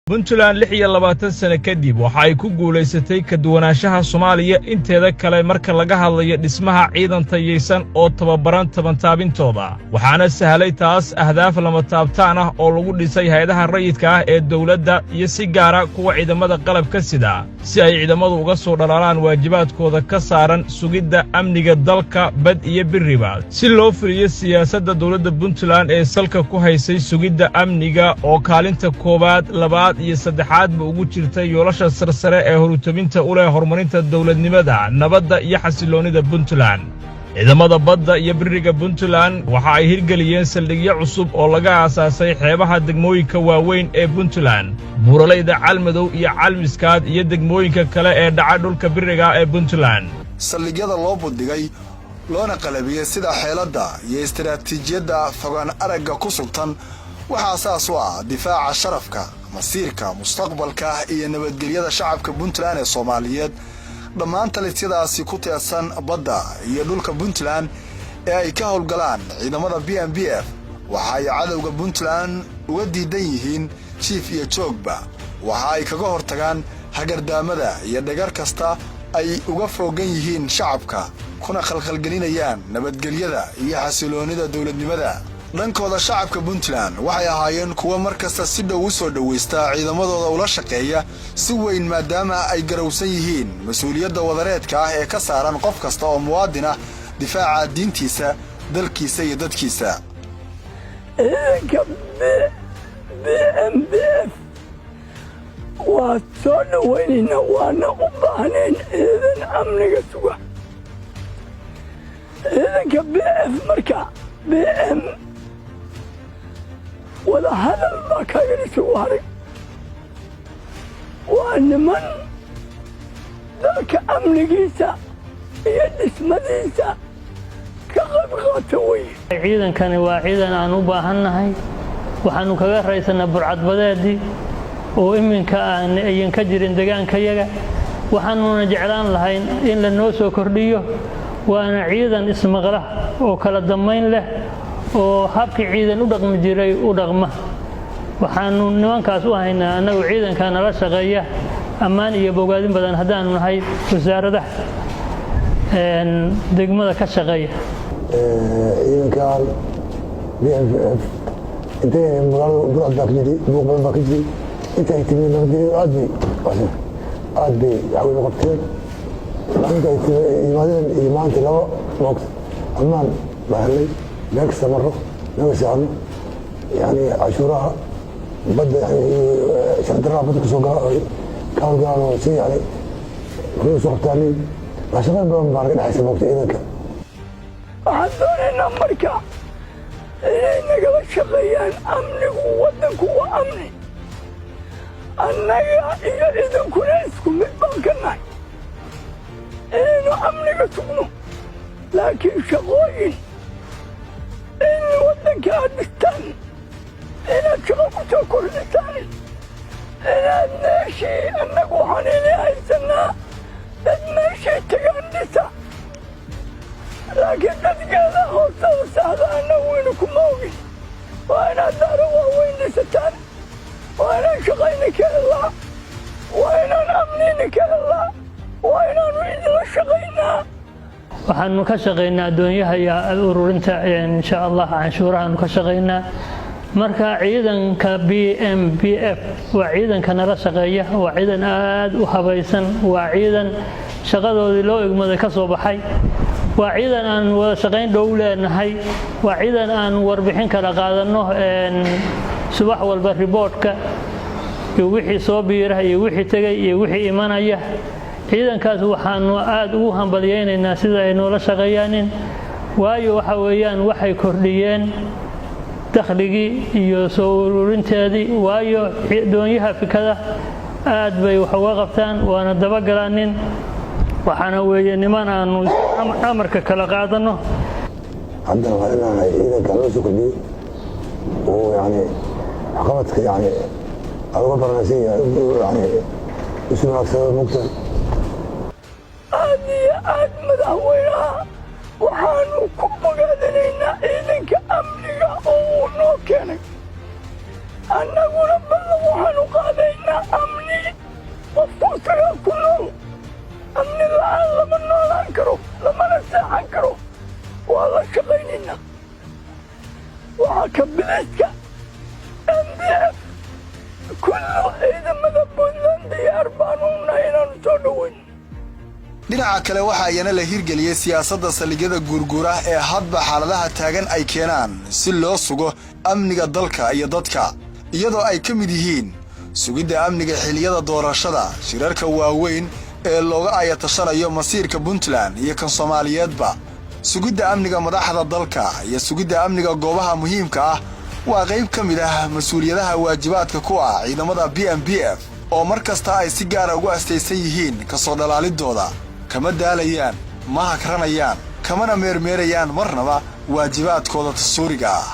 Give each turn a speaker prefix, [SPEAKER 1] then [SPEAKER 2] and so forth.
[SPEAKER 1] Puntland 26 sano kadib waxa ay ku guuleysatay ka duwanaanshaha Soomaaliya inteeda kale marka laga hadlayo dhismaha ciidan tayeysan oo tababaran taabintooda waxaana sahlay taas ahdaaf lama taabtaan ah oo lagu dhisay hay'adaha rayidka ah ee dawladda iyo si gaar ah kuwa ciidamada qalabka sida si ay ciidamadu uga soo dhalaalaan waajibaadkooda ka saaran sugidda amniga dalka bad iyo biriba si loo fuliyo siyaasadda dawladda Puntland ee salka ku haysay sugidda amniga oo kaalinta koobaad labaad iyo saddexaad ba ugu jirtay yoolasha sarsare ee horutabinta u leh horumarinta dawladnimada nabadda iyo xasiloonida Puntland ciidamada badda iyo biriga Puntland waxa ay hirgeliyeen saldhigyo cusub oo laga aasaasay xeebaha degmooyinka waaweyn ee Puntland buuraleyda Calmadow iyo Calmiskaad iyo degmooyinka kale ee dhaca dhulka biriga ee Puntland
[SPEAKER 2] saldhigyada loo budigay loona qalabiyay sida xeeladda iyo istiraatiijiyadda fogaan aragga ku sugtan waxa asaas u ah difaaca sharafka masiirka mustaqbalka iyo nabadgelyada shacabka Puntland ee Soomaaliyeed dhammaan talisyadaasi ku teedsan badda iyo dhulka Puntland ee ay ka howlgalaan ciidamada BNPF waxa ay cadawga Puntland uga diidan yihiin chief iyo joogba waxa ay kaga hortagaan hagardaamada iyo dhagar kasta ay uga foogan yihiin shacabka kuna khalkhalgelinayaan nabadgelyada iyo xasiloonida dawladnimada dhankooda shacabka Puntland waxay ahaayeen kuwa markasta si dhow u soo dhaweysta ciidamadooda ula shaqeeya si weyn maadaama ay garowsan yihiin mas'uuliyadda wadareedka ah ee ka saaran qof kasta oo muwaadin ah difaaca diintiisa dalkiisa iyo dadkiisa
[SPEAKER 3] BNPF waa soo dhaweynayna waana u baahneen ciidan amniga suga ciidanka BF marka BM wada hadal baa kaga isugu haray waa niman dalka amnigiisa iyo dhismadiisa ka qayb qaata wey
[SPEAKER 4] ciidankani waa ciidan aan u baahannahay waxaanu kaga raysanaa burcadbadeedii oo iminka aan ayan ka jirin deegaankayaga waxaanuna jeclaan lahayn in la noo soo kordhiyo waana ciidan ismaqla oo kala damayn leh oo habkii ciidan u dhaqmi jiray u dhaqma waxaanu nimankaas u haynaa annagu ciidanka nala shaqeeya ammaan iyo bogaadin badan haddaanu nahay wasaaradaha degmada ka shaqeeya
[SPEAKER 5] ciidankan BNPF intay magaalada burcad baa ka jiray buuq badan baa ka jiray intay timid nabadgelyo aad bay waxweyne qabteen intay yimaadeen iyo maanta laba moogta ammaan baa helay meel kasta marro naga saarno yani cashuuraha badda shacdaraha badda kasoo ka howlgalaan oo si yani kuwa soo qabtaaniin waa shaqayn badan baa naga dhexaysa moogta ciidanka
[SPEAKER 3] waxaan doonaynaa marka inay nagala shaqeeyaan amnigu waddanku waa amni annaga iyo ciidankuna isku mid baan ka nahay inaynu amniga sugno laakiin shaqooyin in waddanka aad dhistaan inaad shaqo ku soo kordhisaan inaad meeshii annagu waxaan inay haysanaa dad meeshii tagaan dhisa laakiin dadkeeda hoostada saxda annagu waynu kuma ogin waa inaad daaro waaweyn dhisataan waa inaan shaqayni ka helaa waa inaan amnini ka helaa waa inaanu idinla shaqaynaa
[SPEAKER 4] waxaanu ka shaqeynaa addoonyaha iyo ururinta insha Allah canshuurahaanu ka shaqeynaa marka ciidanka BNPF waa ciidanka nala shaqeeya waa ciidan aad u habaysan waa ciidan shaqadoodii loo igmaday ka soo baxay waa ciidan aan wada shaqayn dhow leenahay waa ciidan aan warbixin kala qaadano subax walba reportka iyo wixii soo biira iyo wixii tagay iyo wixii imanaya ciidankaas waxaanu aad ugu hambaliyeynaynaa sida ay noola shaqeeyaan waayo waxa weeyaan waxay kordhiyeen dakhligii iyo soo ururinteedii waayo doonyaha fikada aad bay wax uga qabtaan waana dabagalaannin waxaana weeye niman aanu amarka kala qaadano
[SPEAKER 5] haddana waa inaan ciidanka loo soo kordhiyo oo yani waxqabadka yani aad uga baranaysan yani isu wanaagsado mugtahay
[SPEAKER 3] aad iyo aad madaxweynaha waxaanu ku bogaadinaynaa ciidanka amniga oo uu noo keenay annaguna ballan waxaanu qaadaynaa kullu ciidamada puntland diyaar baan u nahay inaanu soo dhoweyn.
[SPEAKER 2] dhinaca kale waxaa iyana la hirgeliyey siyaasadda saldhigyada guurguura ee hadba xaaladaha taagan ay keenaan si loo sugo amniga dalka iyo dadka, iyadoo ay ka mid yihiin sugidda amniga xilliyada doorashada, shirarka waaweyn ee looga ayatashanayo masiirka puntland iyo kan soomaaliyeedba. sugidda amniga madaxda dalka iyo sugidda amniga goobaha muhiimka ah waa qayb ka mid ah mas-uuliyadaha waajibaadka ku ah ciidamada BMPF oo mar kasta ay si gaara ugu astaysan yihiin ka soo dhalaalidooda, kama daalayaan, ma hakranayaan, kamana meermeerayaan marnaba waajibaadkooda dastuuriga ah.